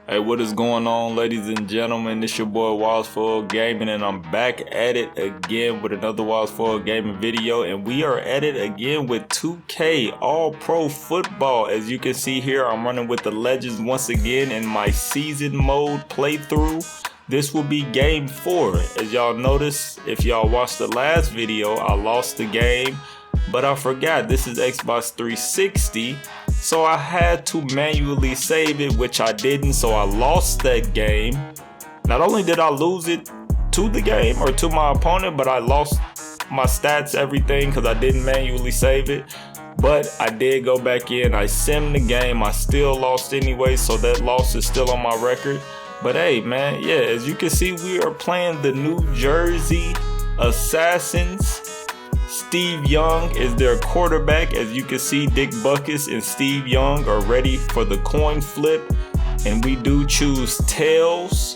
Hey, what is going on, ladies and gentlemen? It's your boy YS4L Gaming, and I'm back at it again with another YS4L Gaming video. And we are at it again with 2K All-Pro Football. As you can see here, I'm running with the Legends once again in my season mode playthrough. This will be game 4. As y'all notice, if y'all watched the last video, I lost the game, but I forgot this is Xbox 360. So I had to manually save it, which I didn't, so I lost that game. Not only did I lose it to the game or to my opponent, but I lost my stats, everything, because I didn't manually save it. But I did go back in, I simmed the game, I still lost anyway, so that loss is still on my record. But hey man, yeah, as you can see, we are playing the New Jersey Assassins. Steve Young is their quarterback. As you can see, Dick Butkus and Steve Young are ready for the coin flip. And we do choose tails.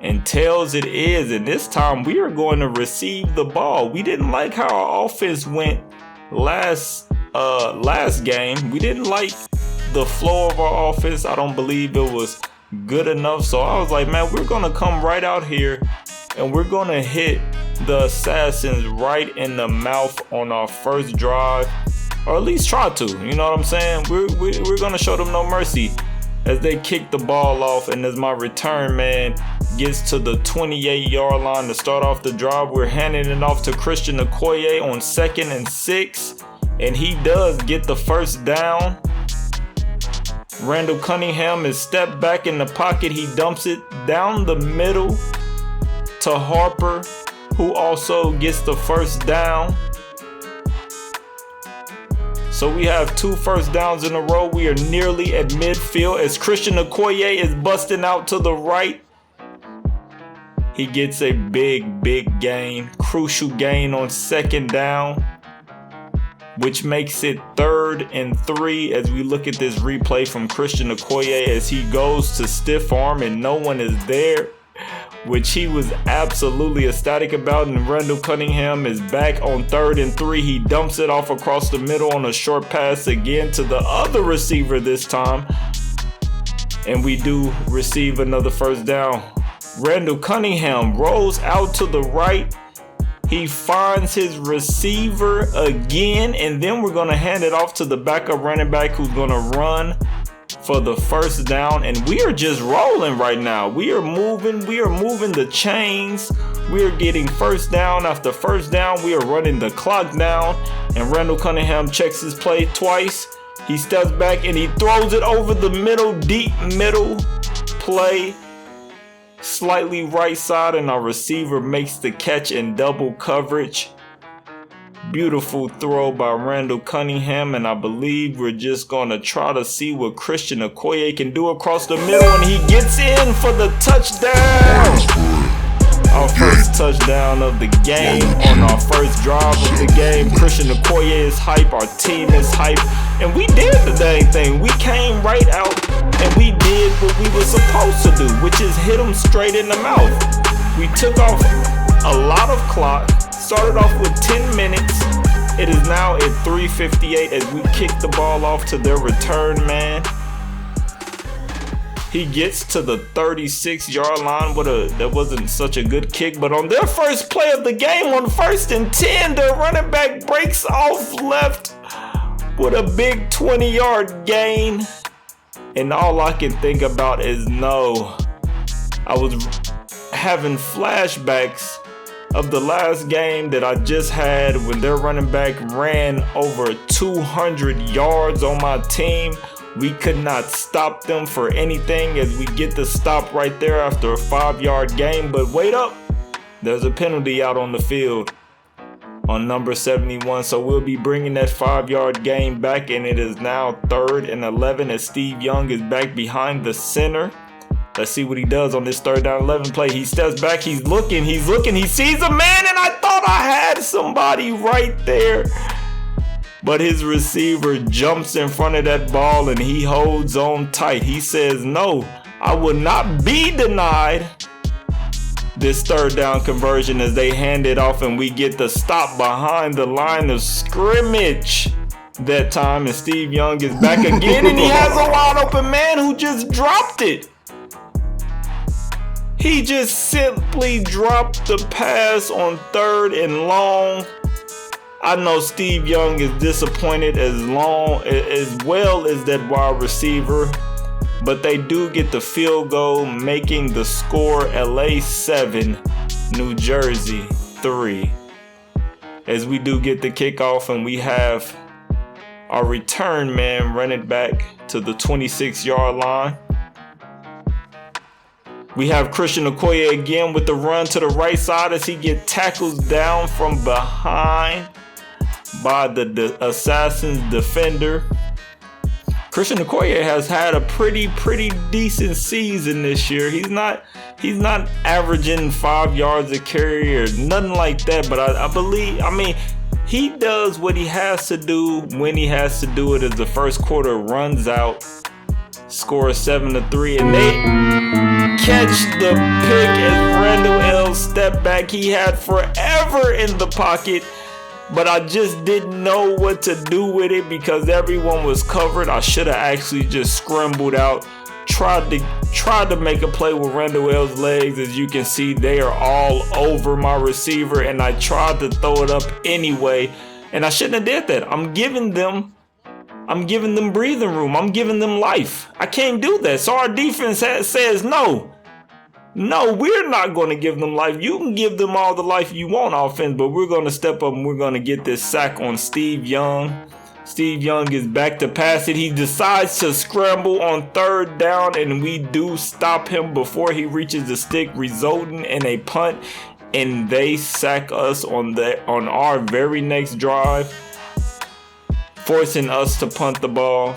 And tails it is. And this time we are going to receive the ball. We didn't like how our offense went last game. We didn't like the flow of our offense. I don't believe it was good enough, so I was like, man, we're gonna come right out here and we're gonna hit the Assassins right in the mouth on our first drive, or at least try to, you know what I'm saying? We're gonna show them no mercy as they kick the ball off. And as my return man gets to the 28-yard line to start off the drive, we're handing it off to Christian Okoye on 2nd and 6, and he does get the first down. Randall Cunningham is stepped back in the pocket. He dumps it down the middle to Harper, who also gets the first down. So we have 2 first downs in a row. We are nearly at midfield as Christian Okoye is busting out to the right. He gets a big gain, crucial gain on 2nd down, which makes it 3rd and 3 as we look at this replay from Christian Okoye as he goes to stiff arm and no one is there, which he was absolutely ecstatic about. And Randall Cunningham is back on 3rd and 3. He dumps it off across the middle on a short pass again to the other receiver this time. And we do receive another first down. Randall Cunningham rolls out to the right. He finds his receiver again, and then we're going to hand it off to the backup running back who's going to run for the first down. And we are just rolling right now. We are moving the chains. We are getting first down after first down. We are running the clock down, and Randall Cunningham checks his play twice. He steps back and he throws it over the middle, deep middle play, slightly right side, and our receiver makes the catch in double coverage. Beautiful throw by Randall Cunningham, and I believe we're just going to try to see what Christian Okoye can do across the middle, and he gets in for the touchdown. Our first touchdown of the game on our first drive of the game. Christian Okoye is hype, our team is hype, and we did the dang thing. We came right out and we did what we were supposed to do, which is hit them straight in the mouth. We took off a lot of clock, started off with 10 minutes. It is now at 3:58 as we kick the ball off to their return man. He gets to the 36-yard line. That wasn't such a good kick, but on their first play of the game, on 1st and 10, their running back breaks off left with a big 20-yard gain. And all I can think about is no. I was having flashbacks of the last game that I just had when their running back ran over 200 yards on my team. We could not stop them for anything as we get the stop right there after a 5-yard gain. But wait up, there's a penalty out on the field on number 71. So we'll be bringing that 5-yard gain back, and it is now 3rd and 11 as Steve Young is back behind the center. Let's see what he does on this 3rd down 11 play. He steps back, he's looking, he sees a man, and I thought I had somebody right there. But his receiver jumps in front of that ball and he holds on tight. He says, no, I will not be denied this 3rd down conversion as they hand it off and we get the stop behind the line of scrimmage. that time, and Steve Young is back again, and he has a wide open man who just dropped it. He just simply dropped the pass on 3rd and long. I know Steve Young is disappointed as well as that wide receiver, but they do get the field goal, making the score LA 7, New Jersey 3. As we do get the kickoff, and we have our return man run it back to the 26-yard line. We have Christian Okoye again with the run to the right side as he gets tackled down from behind by the Assassin's defender. Christian Okoye has had a pretty decent season this year. He's not averaging 5 yards a carry or nothing like that, but I mean, he does what he has to do when he has to do it. As the first quarter runs out, score 7-3, and they catch the pick as Randall L step back. He had forever in the pocket, but I just didn't know what to do with it because everyone was covered. I should have actually just scrambled out, tried to make a play with Randall L's legs. As you can see, they are all over my receiver, and I tried to throw it up anyway, and I shouldn't have did that. I'm giving them breathing room. I'm giving them life. I can't do that. So our defense says no, we're not going to give them life. You can give them all the life you want, offense, but we're going to step up and we're going to get this sack on Steve Young. Steve Young is back to pass it. He decides to scramble on 3rd down, and we do stop him before he reaches the stick, resulting in a punt, and they sack us on our very next drive, forcing us to punt the ball.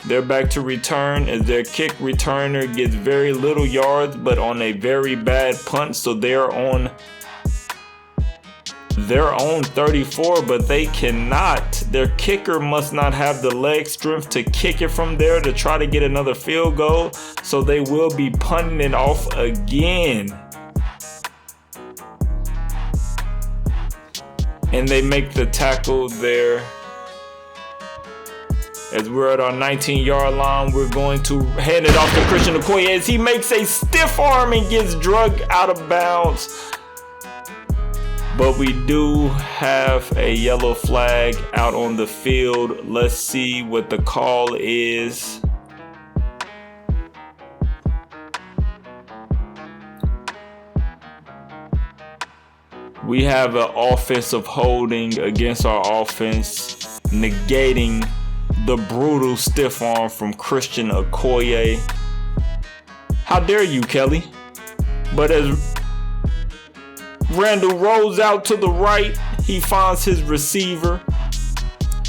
They're back to return as their kick returner gets very little yards, but on a very bad punt. So they're on their own 34, but they cannot. Their kicker must not have the leg strength to kick it from there to try to get another field goal. So they will be punting it off again. And they make the tackle there. As we're at our 19-yard line, we're going to hand it off to Christian Okoye as he makes a stiff arm and gets drugged out of bounds. But we do have a yellow flag out on the field. Let's see what the call is. We have an offensive holding against our offense, negating the brutal stiff arm from Christian Okoye. How dare you, Kelly? But as Randall rolls out to the right, he finds his receiver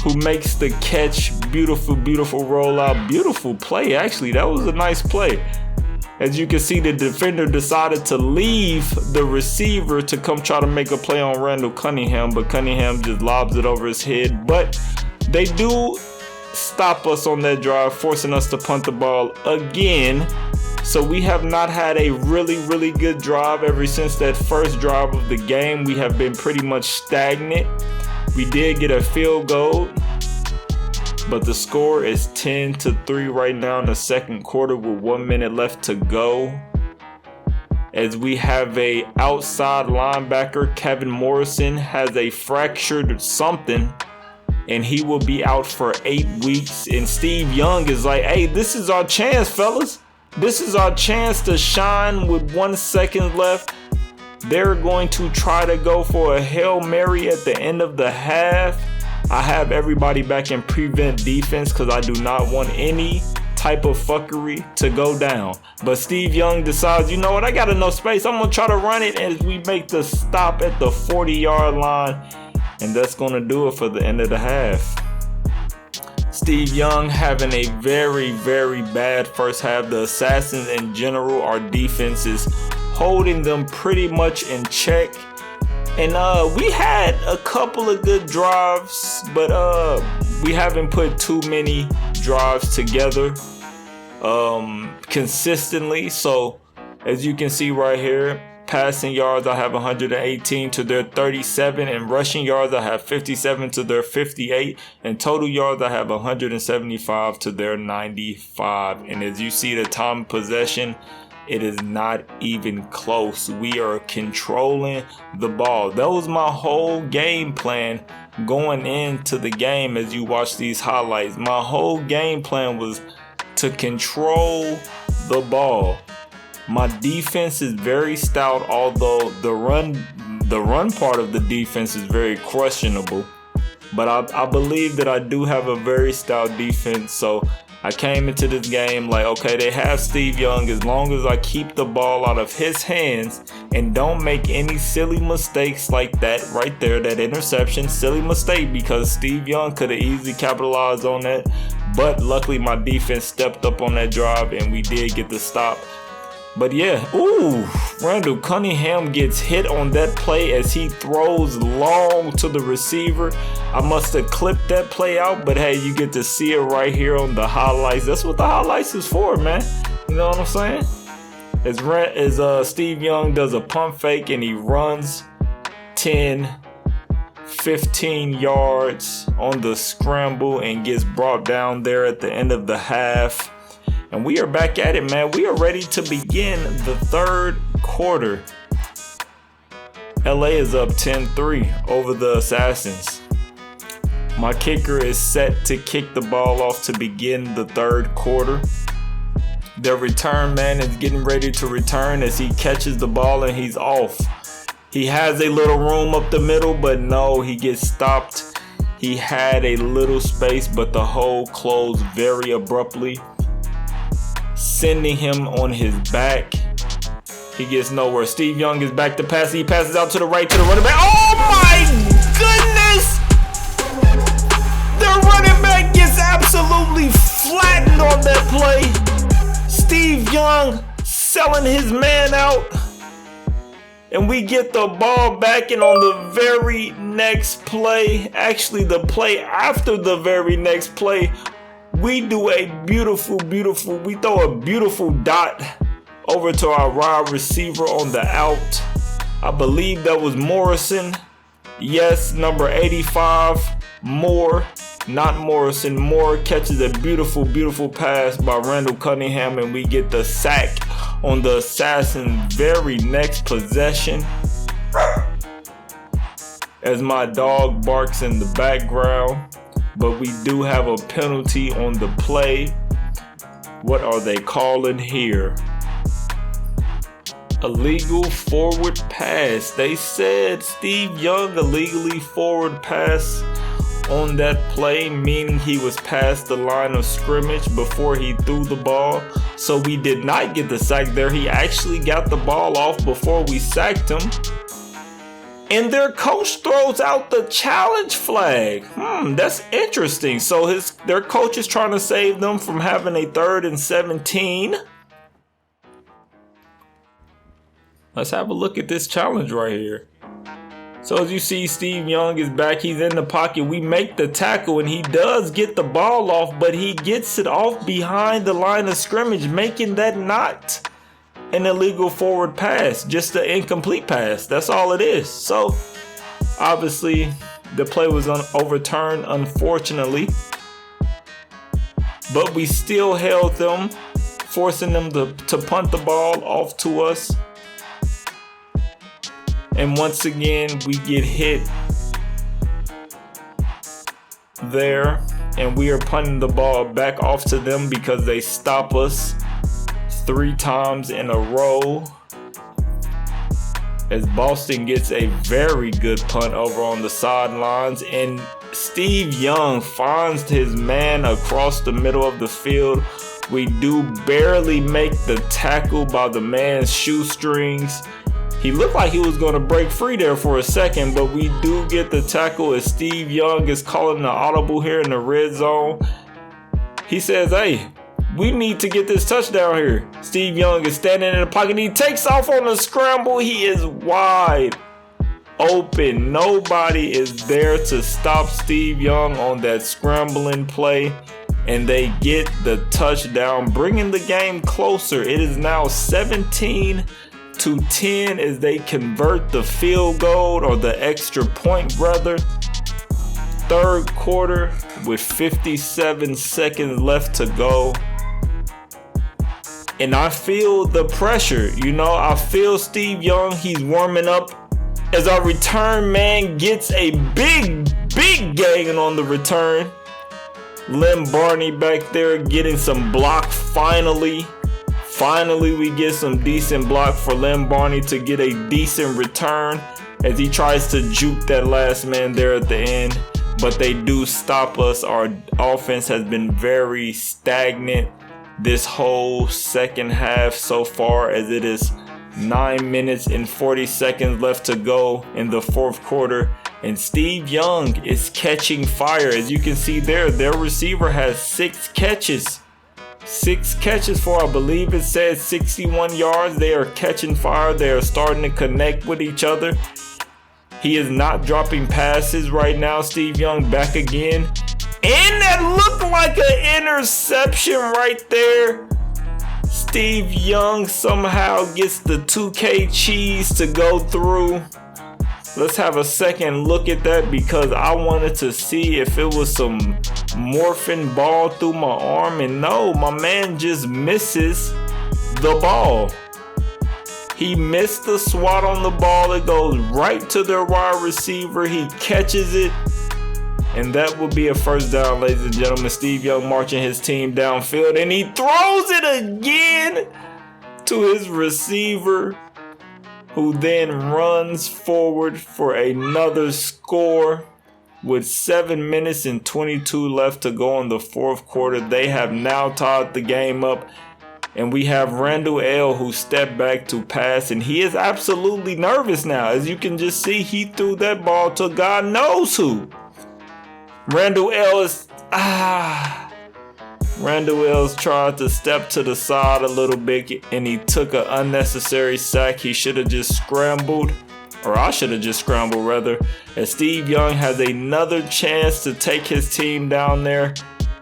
who makes the catch. Beautiful rollout. Beautiful play, actually. That was a nice play. As you can see, the defender decided to leave the receiver to come try to make a play on Randall Cunningham, but Cunningham just lobs it over his head. But they do stop us on that drive, forcing us to punt the ball again. So we have not had a really good drive ever since that first drive of the game. We have been pretty much stagnant. We did get a field goal, but the score is 10-3 right now in the second quarter with 1 minute left to go. As we have a outside linebacker, Kevin Morrison, has a fractured something, and he will be out for 8 weeks. And Steve Young is like, hey, this is our chance, fellas. This is our chance to shine with 1 second left. They're going to try to go for a Hail Mary at the end of the half. I have everybody back in prevent defense because I do not want any type of fuckery to go down. But Steve Young decides, you know what, I got enough space. I'm going to try to run it as we make the stop at the 40-yard line. And that's going to do it for the end of the half. Steve Young having a very bad first half. The Assassins in general, our defense is holding them pretty much in check. And we had a couple of good drives, but we haven't put too many drives together consistently. So as you can see right here, Passing yards, I have 118 to their 37. And rushing yards, I have 57 to their 58. And total yards, I have 175 to their 95. And as you see the time of possession, it is not even close. We are controlling the ball. That was my whole game plan going into the game. As you watch these highlights, my whole game plan was to control the ball. My defense is very stout, although the run part of the defense is very questionable. But I believe that I do have a very stout defense. So I came into this game like, okay, they have Steve Young. As long as I keep the ball out of his hands and don't make any silly mistakes like that right there, that interception, silly mistake, because Steve Young could have easily capitalized on that. But luckily my defense stepped up on that drive and we did get the stop. But yeah, Randall Cunningham gets hit on that play as he throws long to the receiver. I must have clipped that play out, but hey, you get to see it right here on the highlights. That's what the highlights is for, man. You know what I'm saying? As Steve Young does a pump fake and he runs 10, 15 yards on the scramble and gets brought down there at the end of the half. And we are back at it, man. We are ready to begin the third quarter. LA is up 10-3 over the Assassins. My kicker is set to kick the ball off to begin the third quarter. The return man is getting ready to return as he catches the ball and he's off. He has a little room up the middle, but no, he gets stopped. He had a little space, but the hole closed very abruptly, sending him on his back. He gets nowhere. Steve Young is back to pass. He passes out to the right to the running back. Oh my goodness! The running back gets absolutely flattened on that play. Steve Young selling his man out. And we get the ball back, and on the very next play, actually the play after the very next play, we do a we throw a beautiful dot over to our wide receiver on the out. I believe that was Morrison. Yes, number 85, Moore, not Morrison. Moore catches a beautiful pass by Randall Cunningham, and we get the sack on the Assassin's very next possession. As my dog barks in the background. But we do have a penalty on the play. What are they calling here? Illegal forward pass. They said Steve Young illegally forward pass on that play, meaning he was past the line of scrimmage before he threw the ball. So we did not get the sack there. He actually got the ball off before we sacked him. And their coach throws out the challenge flag. That's interesting. So their coach is trying to save them from having a 3rd and 17. Let's have a look at this challenge right here. So as you see, Steve Young is back. He's in the pocket. We make the tackle and he does get the ball off, but he gets it off behind the line of scrimmage, making that not an illegal forward pass, just an incomplete pass. That's all it is. So obviously the play was overturned, unfortunately, but we still held them, forcing them to punt the ball off to us. And once again we get hit there, and we are punting the ball back off to them because they stop us 3 times in a row, as Boston gets a very good punt over on the sidelines, and Steve Young finds his man across the middle of the field. We do barely make the tackle by the man's shoestrings. He looked like he was going to break free there for a second, but we do get the tackle as Steve Young is calling the audible here in the red zone. He says, hey, we need to get this touchdown here. Steve Young is standing in the pocket. He takes off on the scramble. He is wide open. Nobody is there to stop Steve Young on that scrambling play. And they get the touchdown, bringing the game closer. It is now 17-3 to 10 as they convert the field goal, or the extra point rather. Third quarter with 57 seconds left to go. And I feel the pressure, you know, I feel Steve Young, he's warming up as our return man gets a big gain on the return. Lim Barney back there getting some block finally. Finally, we get some decent block for Lim Barney to get a decent return as he tries to juke that last man there at the end. But they do stop us. Our offense has been very stagnant this whole second half so far, as it is 9 minutes and 40 seconds left to go in the fourth quarter. And Steve Young is catching fire. As you can see there, their receiver has 6 catches. 6 catches for, I believe it says 61 yards. They are catching fire. They are starting to connect with each other. He is not dropping passes right now. Steve Young back again. And that looked like an interception right there. Steve Young somehow gets the 2K cheese to go through. Let's have a second look at that, because I wanted to see if it was some morphing ball through my arm. And no, my man just misses the ball. He missed the swat on the ball. It goes right to their wide receiver. He catches it. And that will be a first down, ladies and gentlemen. Steve Young marching his team downfield. And he throws it again to his receiver, who then runs forward for another score. With 7 minutes and 22 left to go in the fourth quarter, they have now tied the game up. And we have Randall L, who stepped back to pass, and he is absolutely nervous now. As you can just see, he threw that ball to God knows who. Randall L is Randall L's tried to step to the side a little bit, and he took an unnecessary sack. He should have just scrambled, or I should have just scrambled rather, as Steve Young has another chance to take his team down there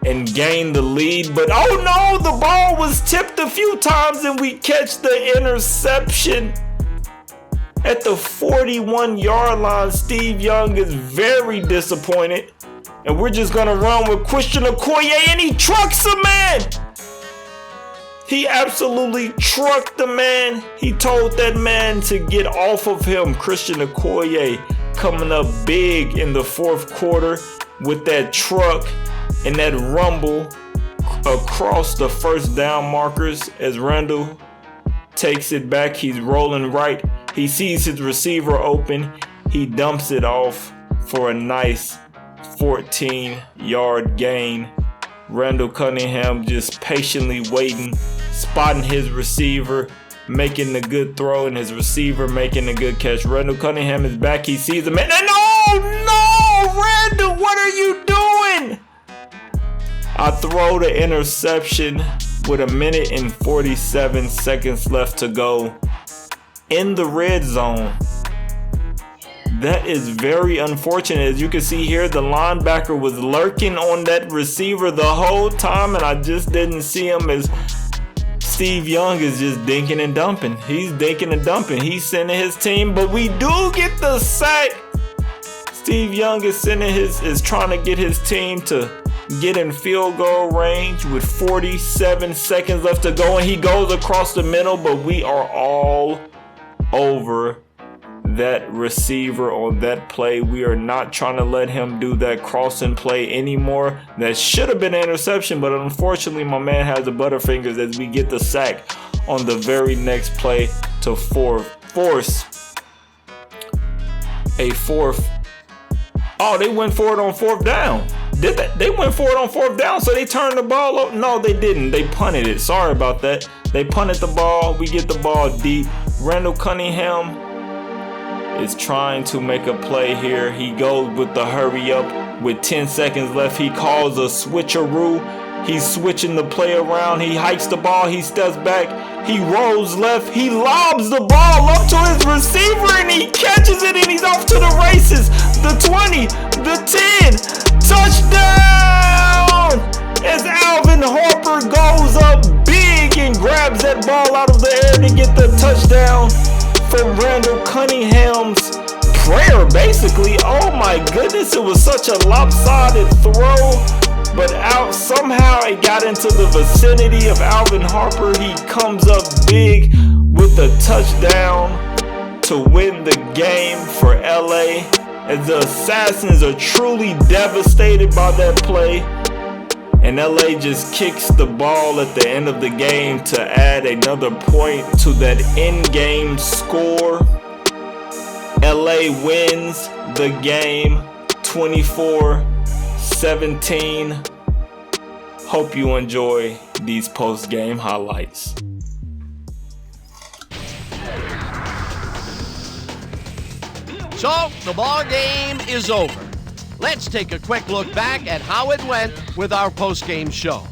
and gain the lead. But oh no, the ball was tipped a few times and we catch the interception at the 41-yard line. Steve Young is very disappointed, and we're just gonna run with Christian Okoye, and he trucks a man. He absolutely trucked the man. He told that man to get off of him. Christian Okoye coming up big in the fourth quarter with that truck and that rumble across the first down markers as Randall takes it back. He's rolling right. He sees his receiver open. He dumps it off for a nice 14-yard gain. Randall Cunningham just patiently waiting, spotting his receiver, making the good throw, and his receiver making a good catch. Randall Cunningham is back. He sees him. And no, Randall, what are you doing? I throw the interception with 1 minute and 47 seconds left to go in the red zone. That is very unfortunate. As you can see here, the linebacker was lurking on that receiver the whole time, and I just didn't see him, as Steve Young is just dinking and dumping. He's dinking and dumping. He's sending his team, but we do get the sack. Steve Young is trying to get his team to get in field goal range with 47 seconds left to go, and he goes across the middle, but we are all over that receiver on that play. We are not trying to let him do that crossing play anymore. That should have been an interception, but unfortunately my man has the butterfingers as we get the sack on the very next play to force a fourth. Oh, they went for it on fourth down. Did they? They went for it on fourth down, so they turned the ball up. No, they didn't. They punted it. Sorry about that. They punted the ball. We get the ball deep. Randall Cunningham is trying to make a play here. He goes with the hurry up with 10 seconds left. He calls a switcheroo. He's switching the play around. He hikes the ball. He steps back. He rolls left. He lobs the ball up to his receiver, and he catches it, and he's off to the races. The 20, the 10, touchdown! As Alvin Harper goes up big and grabs that ball out of the air to get the touchdown. from Randall Cunningham's prayer, basically. Oh my goodness, it was such a lopsided throw, but somehow it got into the vicinity of Alvin Harper. He comes up big with a touchdown to win the game for LA, as the Assassins are truly devastated by that play. And LA just kicks the ball at the end of the game to add another point to that in-game score. LA wins the game 24-17. Hope you enjoy these post-game highlights. So, the ball game is over. Let's take a quick look back at how it went with our post-game show.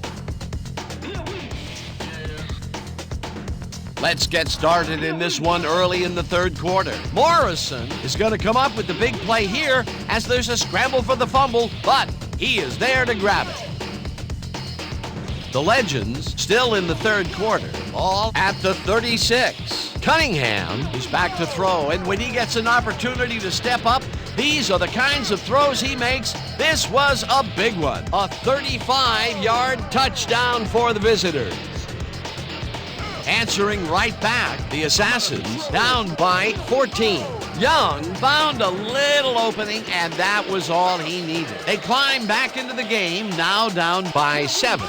Let's get started in this one early in the third quarter. Morrison is going to come up with the big play here as there's a scramble for the fumble, but he is there to grab it. The Legends still in the third quarter, all at the 36. Cunningham is back to throw, and when he gets an opportunity to step up, these are the kinds of throws he makes. This was a big one. A 35-yard touchdown for the visitors. Answering right back, the Assassins down by 14. Young found a little opening, and that was all he needed. They climb back into the game, now down by 7.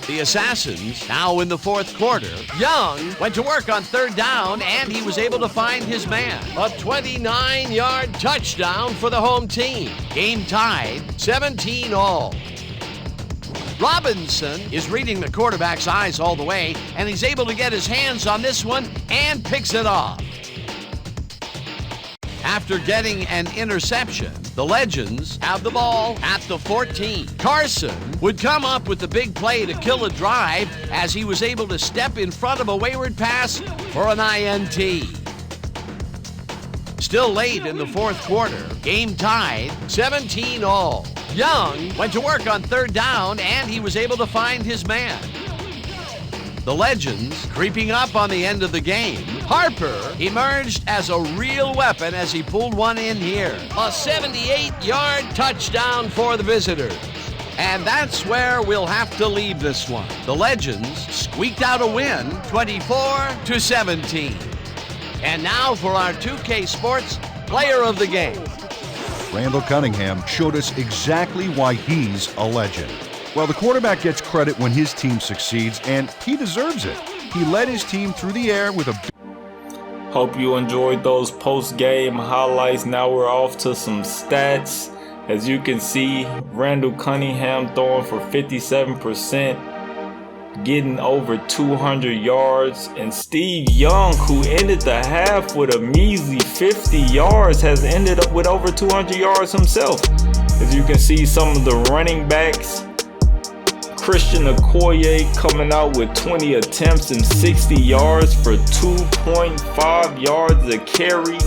The Assassins now in the fourth quarter. Young went to work on third down, and he was able to find his man. A 29-yard touchdown for the home team. Game tied, 17-all. Robinson is reading the quarterback's eyes all the way, and he's able to get his hands on this one and picks it off. After getting an interception, the Legends have the ball at the 14. Carson would come up with the big play to kill a drive as he was able to step in front of a wayward pass for an INT. Still late in the fourth quarter, game tied, 17-all. Young went to work on third down, and he was able to find his man. The Legends creeping up on the end of the game. Harper emerged as a real weapon as he pulled one in here. A 78-yard touchdown for the visitors. And that's where we'll have to leave this one. The Legends squeaked out a win, 24-17. And now for our 2K Sports Player of the Game. Randall Cunningham showed us exactly why he's a legend. Well, the quarterback gets credit when his team succeeds, and he deserves it. He led his team through the air with a... Hope you enjoyed those post-game highlights. Now we're off to some stats. As you can see, Randall Cunningham throwing for 57%, getting over 200 yards. And Steve Young, who ended the half with a measly 50 yards, has ended up with over 200 yards himself. As you can see, some of the running backs. Christian Okoye coming out with 20 attempts and 60 yards for 2.5 yards a carry.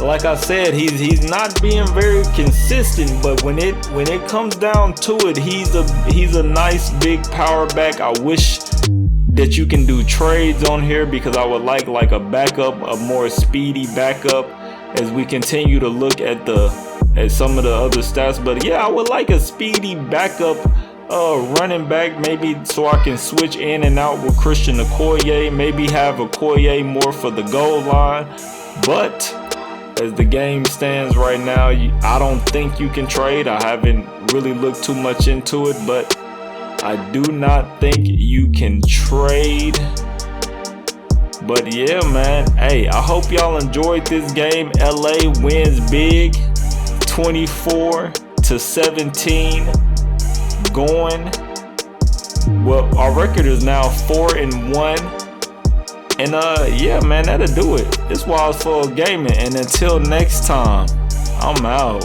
Like I said, he's not being very consistent, but when it comes down to it, he's a nice big power back. I wish that you can do trades on here, because I would like a backup, a more speedy backup, as we continue to look at some of the other stats. But yeah, I would like a speedy backup running back, maybe, so I can switch in and out with Christian Okoye, maybe have Okoye more for the goal line. But as the game stands right now, I don't think you can trade. I haven't really looked too much into it, but I do not think you can trade. But yeah, man, hey, I hope y'all enjoyed this game. LA wins big, 24-17. Going well, our record is now 4-1, and yeah, man, that'll do it. It's YS4L Gaming, and until next time, I'm out.